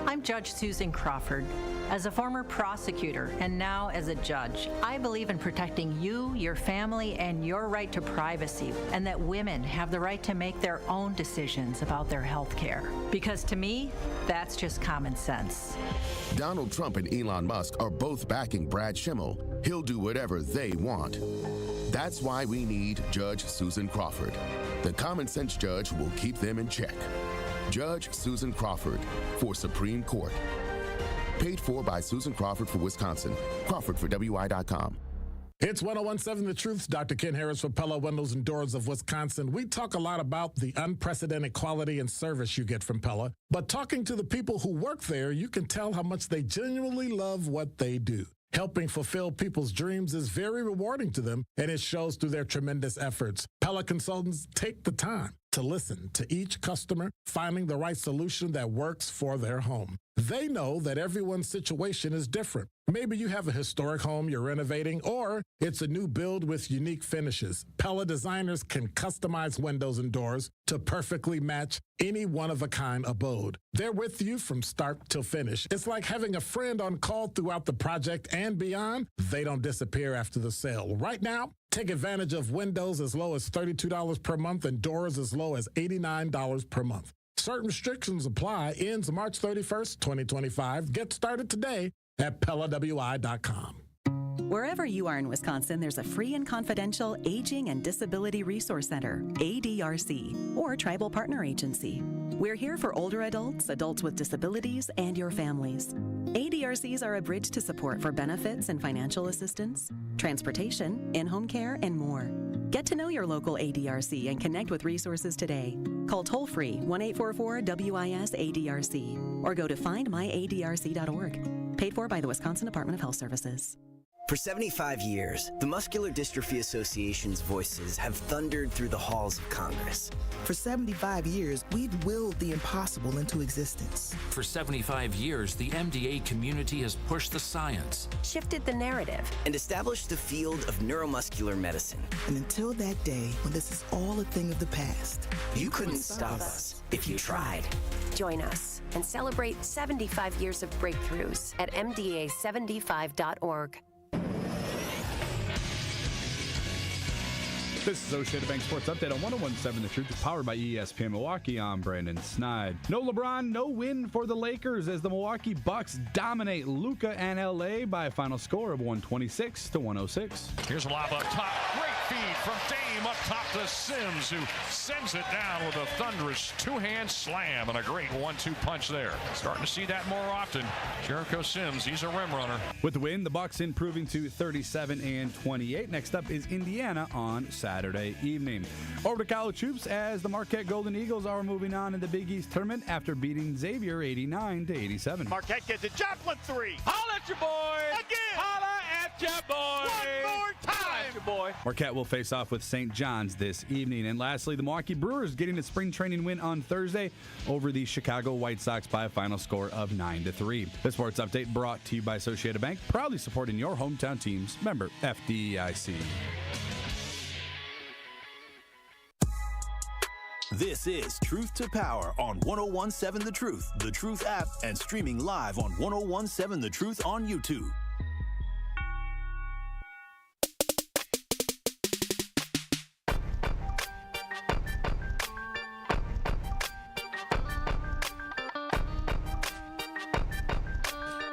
I'm Judge Susan Crawford. As a former prosecutor and now as a judge, I believe in protecting you, your family, and your right to privacy, and that women have the right to make their own decisions about their health care. Because to me, that's just common sense. Donald Trump and Elon Musk are both backing Brad Schimmel. He'll do whatever they want. That's why we need Judge Susan Crawford. The common sense judge who will keep them in check. Judge Susan Crawford for Supreme Court. Paid for by Susan Crawford for Wisconsin. Crawford for WI.com. It's 1017 The Truth's Dr. Ken Harris for Pella Windows and Doors of Wisconsin. We talk a lot about the unprecedented quality and service you get from Pella, but talking to the people who work there, you can tell how much they genuinely love what they do. Helping fulfill people's dreams is very rewarding to them, and it shows through their tremendous efforts. Pella consultants take the time to listen to each customer, finding the right solution that works for their home. They know that everyone's situation is different. Maybe you have a historic home you're renovating, or it's a new build with unique finishes. Pella designers can customize windows and doors to perfectly match any one-of-a-kind abode. They're with you from start till finish. It's like having a friend on call throughout the project and beyond. They don't disappear after the sale. Right now, take advantage of windows as low as $32 per month and doors as low as $89 per month. Certain restrictions apply. Ends March 31st, 2025. Get started today at PellaWI.com. Wherever you are in Wisconsin, there's a free and confidential Aging and Disability Resource Center, ADRC, or Tribal Partner Agency. We're here for older adults, adults with disabilities, and your families. ADRCs are a bridge to support for benefits and financial assistance, transportation, in-home care, and more. Get to know your local ADRC and connect with resources today. Call toll-free 1-844-WIS-ADRC or go to findmyadrc.org. Paid for by the Wisconsin Department of Health Services. For 75 years, the Muscular Dystrophy Association's voices have thundered through the halls of Congress. For 75 years, we've willed the impossible into existence. For 75 years, the MDA community has pushed the science, shifted the narrative, and established the field of neuromuscular medicine. And until that day, when this is all a thing of the past, you couldn't stop us if you tried. Join us and celebrate 75 years of breakthroughs at MDA75.org. This is Associated Bank Sports Update on 101.7 The Truth, powered by ESPN Milwaukee. I'm Brandon Snide. No LeBron, no win for the Lakers as the Milwaukee Bucks dominate Luka and LA by a final score of 126-106. Here's a lob up top. Great feed from Dame up top to Sims, who sends it down with a thunderous two-hand slam and a great 1-2 punch there. Starting to see that more often. Jericho Sims, he's a rim runner. With the win, the Bucks improving to 37-28. Next up is Indiana on Saturday evening. Over to college hoops as the Marquette Golden Eagles are moving on in the Big East tournament after beating Xavier 89-87. Marquette gets it. Joplin three. Holla at your boy. Again. Holla at your boy. One more time. Holla at your boy. Marquette will face off with St. John's this evening. And lastly, the Milwaukee Brewers getting a spring training win on Thursday over the Chicago White Sox by a final score of 9-3. The sports update brought to you by Associated Bank, proudly supporting your hometown teams. Member FDIC. This is Truth to Power on 101.7 The Truth app, and streaming live on 101.7 The Truth on YouTube.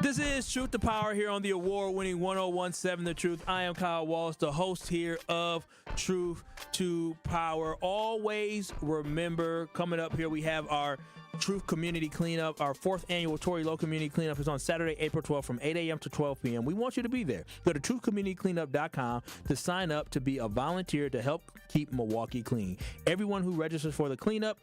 This is Truth to Power here on the award-winning 101.7 The Truth. I am Kyle Wallace, the host here of Truth to Power. Always remember, coming up here, we have our Truth Community Cleanup. Our 4th annual Tory Low Community Cleanup is on Saturday, April 12th from 8 a.m. to 12 p.m. We want you to be there. Go to truthcommunitycleanup.com to sign up to be a volunteer to help keep Milwaukee clean. Everyone who registers for the cleanup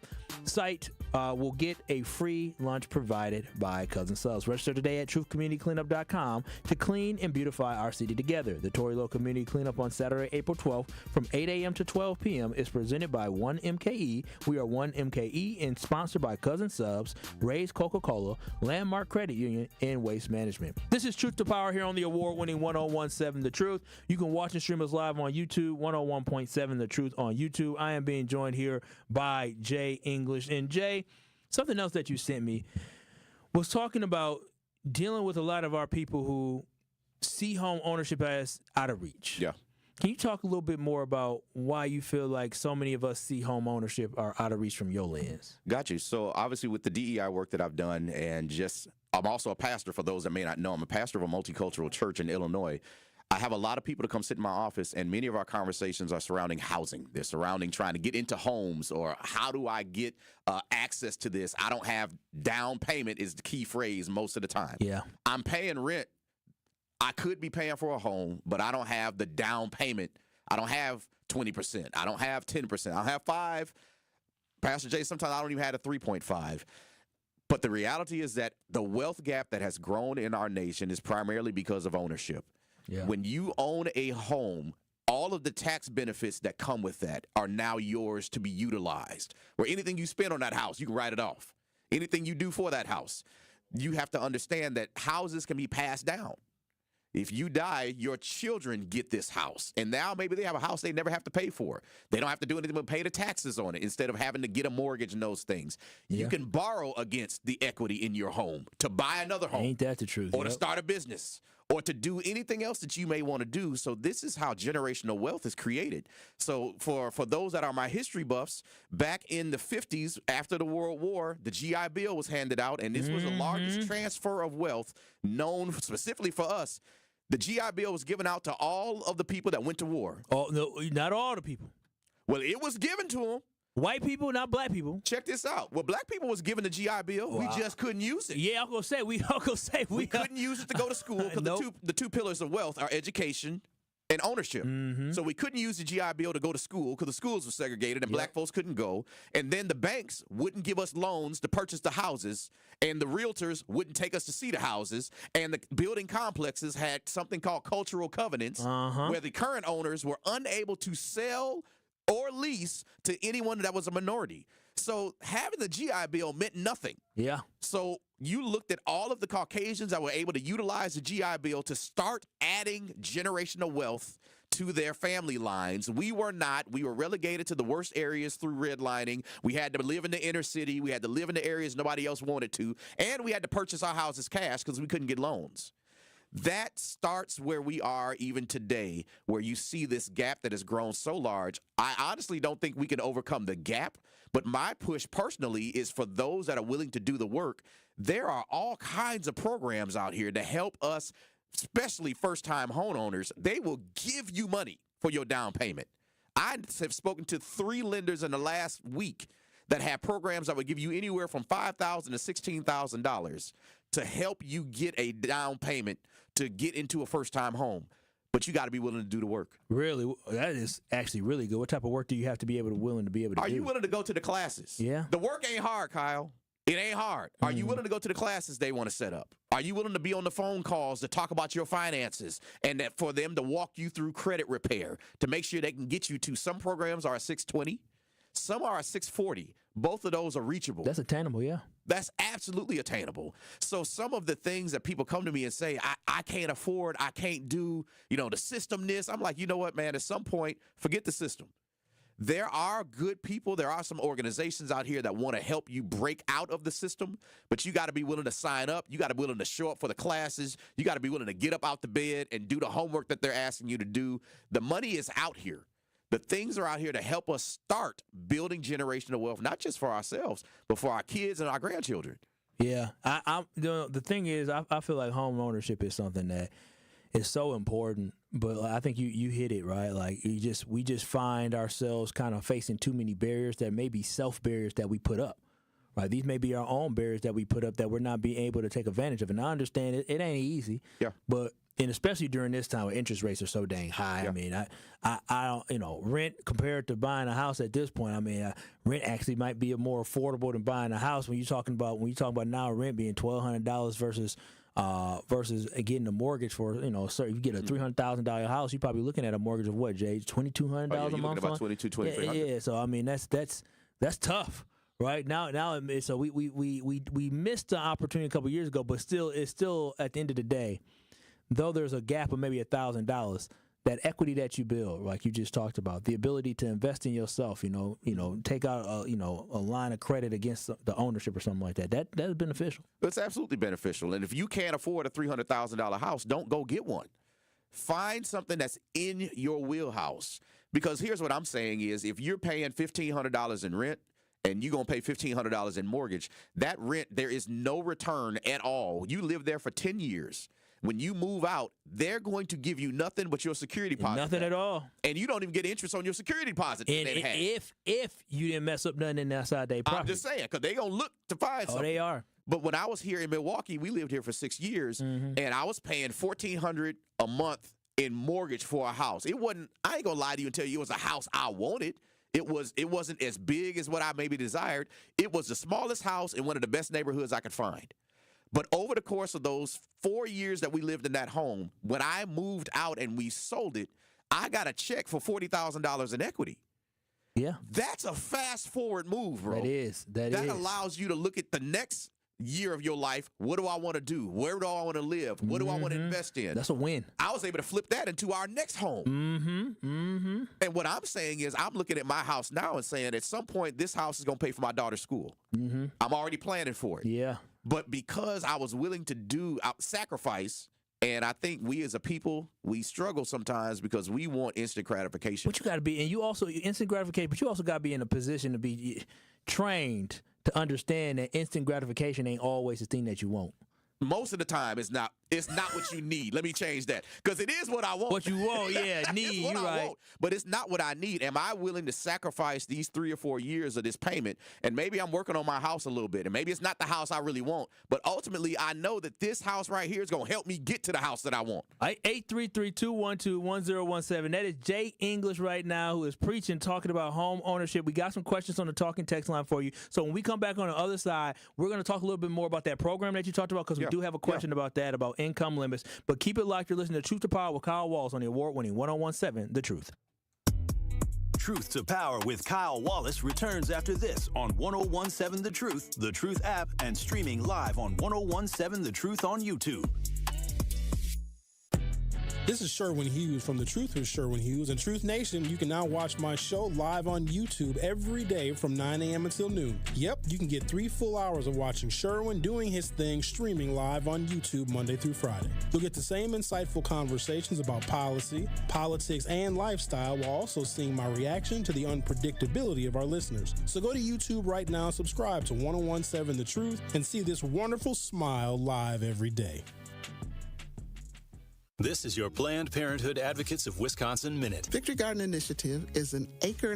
site will get a free lunch provided by Cousin Subs. Register today at truthcommunitycleanup.com to clean and beautify our city together. The Tory Low Community Cleanup on Saturday, April 12th from 8 a.m. to 12 p.m. is presented by 1MKE. We are 1MKE and sponsored by Cousin Subs, Ray's Coca-Cola, Landmark Credit Union, and Waste Management. This is Truth to Power here on the award-winning 101.7 The Truth. You can watch and stream us live on YouTube, 101.7 The Truth on YouTube. I am being joined here by Jay English. And Jay, something else that you sent me was talking about dealing with a lot of our people who see home ownership as out of reach. Yeah. Can you talk a little bit more about why you feel like so many of us see home ownership are out of reach from your lens? Got you. So obviously with the DEI work that I've done, and I'm also a pastor, for those that may not know. I'm a pastor of a multicultural church in Illinois. I have a lot of people to come sit in my office, and many of our conversations are surrounding housing. They're surrounding trying to get into homes, or how do I get access to this? I don't have down payment is the key phrase most of the time. Yeah. I'm paying rent. I could be paying for a home, but I don't have the down payment. I don't have 20%. I don't have 10%. I don't have 5%. Pastor Jay, sometimes I don't even have a 3.5%. But the reality is that the wealth gap that has grown in our nation is primarily because of ownership. Yeah. When you own a home, all of the tax benefits that come with that are now yours to be utilized. Where anything you spend on that house, you can write it off. Anything you do for that house, you have to understand that houses can be passed down. If you die, your children get this house. And now maybe they have a house they never have to pay for. They don't have to do anything but pay the taxes on it instead of having to get a mortgage and those things. Yeah. You can borrow against the equity in your home to buy another home. Ain't that the truth? Or to start a business. Or to do anything else that you may want to do. So this is how generational wealth is created. So for those that are my history buffs, back in the 50s, after the World War, the GI Bill was handed out, and this was the largest transfer of wealth known specifically for us. The GI Bill was given out to all of the people that went to war. Oh, no, not all the people. Well, it was given to them. White people, not black people. Check this out. Well, black people was given the GI Bill. Wow. We just couldn't use it. Yeah, I'm gonna say we couldn't use it to go to school because the two pillars of wealth are education and ownership. So we couldn't use the GI Bill to go to school because the schools were segregated and black folks couldn't go. And then the banks wouldn't give us loans to purchase the houses, and the realtors wouldn't take us to see the houses. And the building complexes had something called cultural covenants where the current owners were unable to sell or lease to anyone that was a minority. So having the GI Bill meant nothing. Yeah. So you looked at all of the Caucasians that were able to utilize the GI Bill to start adding generational wealth to their family lines. We were not. We were relegated to the worst areas through redlining. We had to live in the inner city. We had to live in the areas nobody else wanted to. And we had to purchase our houses cash because we couldn't get loans. That starts where we are even today, where you see this gap that has grown so large. I honestly don't think we can overcome the gap, but my push personally is for those that are willing to do the work. There are all kinds of programs out here to help us, especially first-time homeowners. They will give you money for your down payment. I have spoken to 3 lenders in the last week that have programs that would give you anywhere from $5,000 to $16,000 to help you get a down payment to get into a first-time home. But you got to be willing to do the work. Really? That is actually really good. What type of work do you have to be willing to do? Are you willing to go to the classes? Yeah. The work ain't hard, Kyle. It ain't hard. Are you willing to go to the classes they want to set up? Are you willing to be on the phone calls to talk about your finances and that for them to walk you through credit repair to make sure they can get you to? Some programs are at 620. Some are at 640. Both of those are reachable. That's attainable, yeah. That's absolutely attainable. So some of the things that people come to me and say, I can't afford, I can't do, the system this. I'm like, you know what, man, at some point, forget the system. There are good people. There are some organizations out here that want to help you break out of the system, but you got to be willing to sign up. You got to be willing to show up for the classes. You got to be willing to get up out the bed and do the homework that they're asking you to do. The money is out here. The things are out here to help us start building generational wealth, not just for ourselves, but for our kids and our grandchildren. Yeah. The thing is, I feel like home ownership is something that is so important, but I think you hit it, right? Like we just find ourselves kind of facing too many barriers that may be self-barriers that we put up, right? These may be our own barriers that we put up that we're not being able to take advantage of. And I understand it ain't easy, but and especially during this time where interest rates are so dang high. I mean, I don't, rent compared to buying a house at this point. I mean, rent actually might be more affordable than buying a house when you talk about now rent being $1,200 versus getting a mortgage for you get a $300,000 house. You're probably looking at a mortgage of what, Jay? $2,200 a month. About $2,200. Yeah. So I mean, that's tough. Right now, so we missed the opportunity a couple years ago, but it's still at the end of the day. Though there's a gap of maybe $1,000, that equity that you build, like you just talked about, the ability to invest in yourself, take out a line of credit against the ownership or something like that is beneficial. It's absolutely beneficial. And if you can't afford a $300,000 house, don't go get one. Find something that's in your wheelhouse. Because here's what I'm saying is, if you're paying $1,500 in rent, and you're going to pay $1,500 in mortgage, that rent, there is no return at all. You live there for 10 years. When you move out, they're going to give you nothing but your security deposit. Nothing at all. And you don't even get interest on your security deposit. And if you didn't mess up nothing in that side, they property. I'm just saying, because they're going to look to find something. Oh, they are. But when I was here in Milwaukee, we lived here for 6 years, and I was paying $1,400 a month in mortgage for a house. It wasn't, I ain't going to lie to you and tell you it was a house I wanted. It wasn't as big as what I maybe desired. It was the smallest house in one of the best neighborhoods I could find. But over the course of those 4 years that we lived in that home, when I moved out and we sold it, I got a check for $40,000 in equity. Yeah. That's a fast forward move, bro. That is. That allows you to look at the next year of your life. What do I want to do? Where do I want to live? What do I want to invest in? That's a win. I was able to flip that into our next home. And what I'm saying is, I'm looking at my house now and saying, at some point, this house is going to pay for my daughter's school. I'm already planning for it. Yeah. But because I was willing to do sacrifice, and I think we as a people, we struggle sometimes because we want instant gratification. But you got to be, and you also, instant gratification, but you also got to be in a position to be trained to understand that instant gratification ain't always the thing that you want. Most of the time, it's not It's not what you need. Let me change that, because it is what I want. What you want, yeah, need. It's what You I right. want, but it's not what I need. Am I willing to sacrifice these 3 or 4 years of this payment? And maybe I'm working on my house a little bit, and maybe it's not the house I really want, but ultimately I know that this house right here is going to help me get to the house that I want. 833-212-1017. That is Jay English right now, who is preaching, talking about home ownership. We got some questions on the talking text line for you. So when we come back on the other side, we're going to talk a little bit more about that program that you talked about, because we do have a question about that, about income limits. But keep it locked. You're listening to Truth to Power with Kyle Wallace on the award-winning 1017 The Truth. Truth to Power with Kyle Wallace returns after this on 1017 The Truth app, and streaming live on 1017 The Truth on YouTube. This is Sherwin Hughes from The Truth with Sherwin Hughes. And Truth Nation, you can now watch my show live on YouTube every day from 9 a.m. until noon. Yep, you can get 3 full hours of watching Sherwin doing his thing, streaming live on YouTube Monday through Friday. You'll get the same insightful conversations about policy, politics, and lifestyle, while also seeing my reaction to the unpredictability of our listeners. So go to YouTube right now, subscribe to 1017 The Truth, and see this wonderful smile live every day. This is your Planned Parenthood Advocates of Wisconsin Minute. Victory Garden Initiative is an 1.5 acre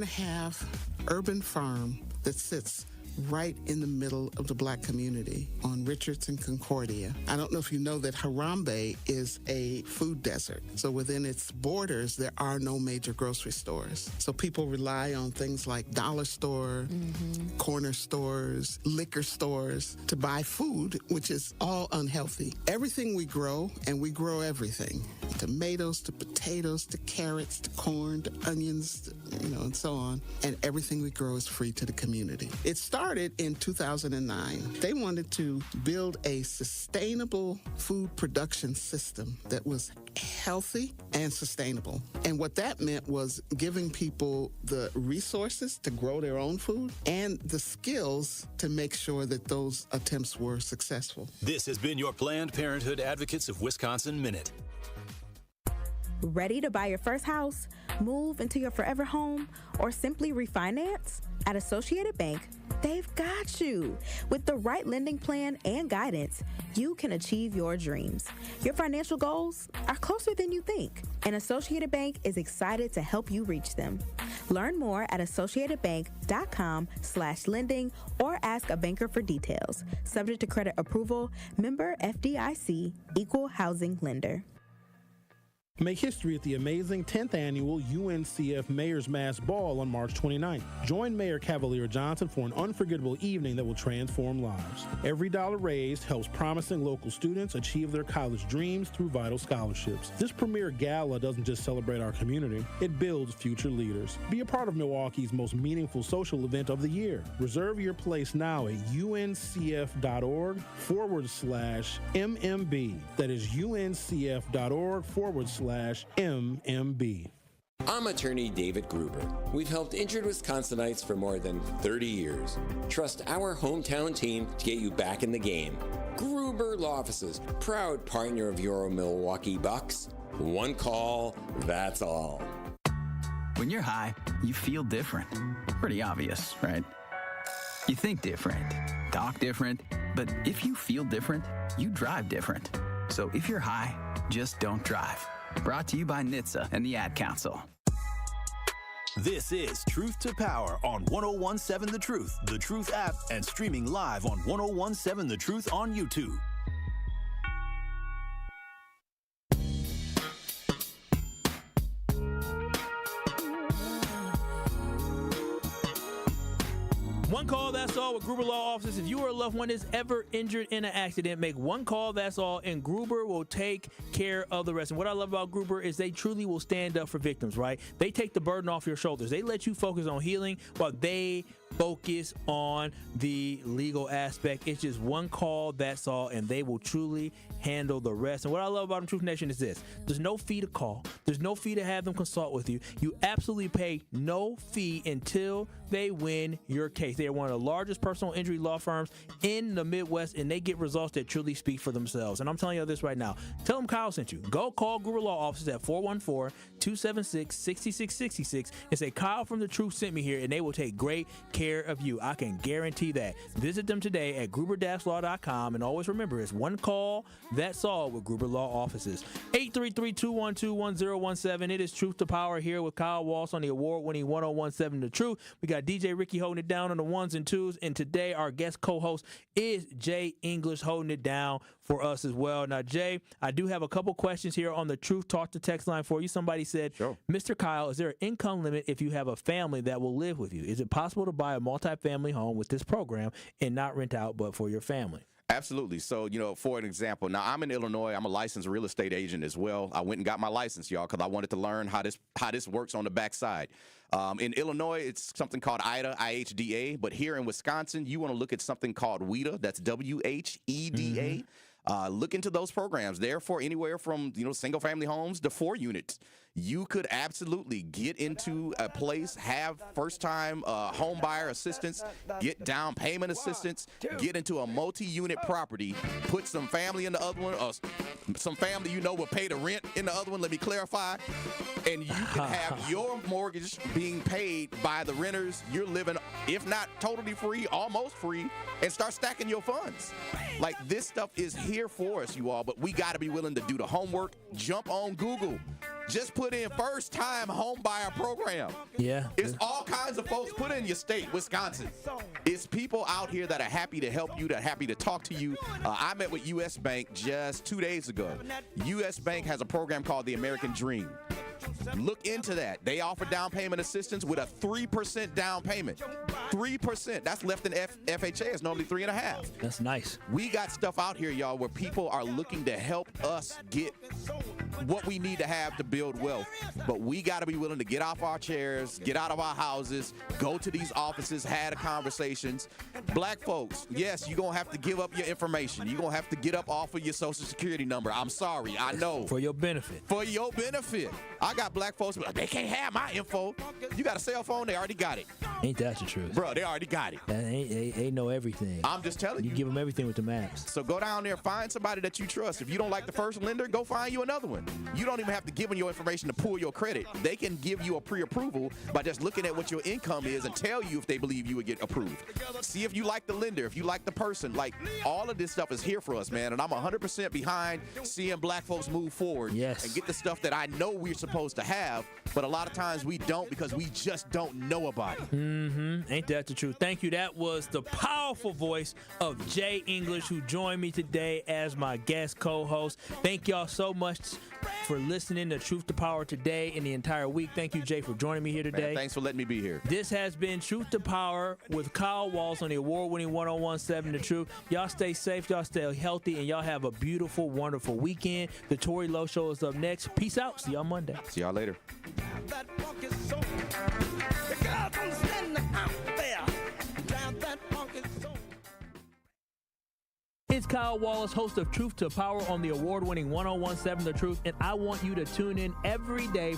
urban farm that sits right in the middle of the Black community on Richards and Concordia. I don't know if you know that Harambe is a food desert. So within its borders, there are no major grocery stores. So people rely on things like dollar store, corner stores, liquor stores to buy food, which is all unhealthy. Everything we grow, and we grow everything, tomatoes to potatoes to carrots to corn to onions, and so on. And everything we grow is free to the community. It started in 2009. They wanted to build a sustainable food production system that was healthy and sustainable. And what that meant was giving people the resources to grow their own food and the skills to make sure that those attempts were successful. This has been your Planned Parenthood Advocates of Wisconsin Minute. Ready to buy your first house, move into your forever home, or simply refinance? At Associated Bank, they've got you. With the right lending plan and guidance, you can achieve your dreams. Your financial goals are closer than you think, and Associated Bank is excited to help you reach them. Learn more at associatedbank.com/lending or ask a banker for details. Subject to credit approval, member FDIC, equal housing lender. Make history at the amazing 10th annual UNCF Mayor's Mass Ball on March 29th. Join Mayor Cavalier Johnson for an unforgettable evening that will transform lives. Every dollar raised helps promising local students achieve their college dreams through vital scholarships. This premier gala doesn't just celebrate our community, it builds future leaders. Be a part of Milwaukee's most meaningful social event of the year. Reserve your place now at uncf.org/MMB. That is uncf.org/MMB. I'm attorney David Gruber. We've helped injured Wisconsinites for more than 30 years. Trust our hometown team to get you back in the game. Gruber Law Offices, proud partner of your Milwaukee Bucks. One call, that's all. When you're high, you feel different. Pretty obvious, right? You think different, talk different, but if you feel different, you drive different. So if you're high, just don't drive. Brought to you by NHTSA and the Ad Council. This is Truth to Power on 1017 The Truth app, and streaming live on 1017 The Truth on YouTube. One call, that's all with Gruber Law Offices. If you or a loved one is ever injured in an accident, make one call, that's all, and Gruber will take care of the rest. And what I love about Gruber is they truly will stand up for victims, right? They take the burden off your shoulders. They let you focus on healing while they focus on the legal aspect. It's just one call, that's all, and they will truly handle the rest. And what I love about them, Truth Nation, is this. There's no fee to call. There's no fee to have them consult with you. You absolutely pay no fee until they win your case. They are one of the largest personal injury law firms in the Midwest, and they get results that truly speak for themselves. And I'm telling you this right now. Tell them Kyle sent you. Go call Gruber Law Offices at 414-276-6666 and say Kyle from The Truth sent me here, and they will take great care care of you. I can guarantee that. Visit them today at gruber-law.com, and always remember, it's one call, that's all with Gruber Law Offices. 833-212-1017. It is Truth to Power here with Kyle Wallace on the award-winning 1017 The Truth. We got DJ Ricky holding it down on the ones and twos, and today our guest co-host is Jay English holding it down for us as well. Now, Jay, I do have a couple questions here on the Truth Talk to Text line for you. Somebody said, sure. Mr. Kyle, is there an income limit if you have a family that will live with you? Is it possible to buy a multifamily home with this program and not rent out but for your family? Absolutely. So, for an example, now I'm in Illinois. I'm a licensed real estate agent as well. I went and got my license, y'all, because I wanted to learn how this works on the backside. In Illinois, it's something called IDA, IHDA. But here in Wisconsin, you want to look at something called WHEDA. That's WHEDA. Look into those programs. They're for anywhere from, single family homes to 4 units. You could absolutely get into a place, have first-time home buyer assistance, get down payment assistance, get into a multi-unit property, put some family in the other one, or some family will pay the rent in the other one, let me clarify, and you can have your mortgage being paid by the renters. You're living, if not totally free, almost free, and start stacking your funds. Like, this stuff is here for us, you all, but we got to be willing to do the homework. Jump on Google. Just put in first-time home buyer program. Yeah. It's all kinds of folks. Put in your state, Wisconsin. It's people out here that are happy to help you, that are happy to talk to you. I met with U.S. Bank just 2 days ago. U.S. Bank has a program called the American Dream. Look into that. They offer down payment assistance with a 3% down payment. 3%. That's left in FHA. It's normally 3.5%. That's nice. We got stuff out here, y'all, where people are looking to help us get what we need to have to build wealth. But we got to be willing to get off our chairs, get out of our houses, go to these offices, have conversations. Black folks, yes, you're going to have to give up your information. You're going to have to get up off of your Social Security number. I'm sorry. I know. For your benefit. For your benefit. I got black folks, but they can't have my info. You got a cell phone, they already got it. Ain't that the truth? Bro, they already got it. They know everything. I'm just telling you. You give them everything with the maps. So go down there, find somebody that you trust. If you don't like the first lender, go find you another one. You don't even have to give them your information to pull your credit. They can give you a pre-approval by just looking at what your income is and tell you if they believe you would get approved. See if you like the lender, if you like the person. Like, all of this stuff is here for us, man. And I'm 100% behind seeing black folks move forward and get the stuff that I know we're supposed to have, but a lot of times we don't because we just don't know about it. Ain't that the truth? Thank you. That was the powerful voice of Jay English, who joined me today as my guest co-host. Thank y'all so much for listening to Truth to Power today and the entire week. Thank you, Jay, for joining me here today. Man, thanks for letting me be here. This has been Truth to Power with Kyle Wallace on the award-winning 1017 The Truth. Y'all stay safe, y'all stay healthy, and y'all have a beautiful, wonderful weekend. The Tory Lowe Show is up next. Peace out. See y'all Monday. See y'all later. It's Kyle Wallace, host of Truth to Power on the award-winning 1017 The Truth, and I want you to tune in every day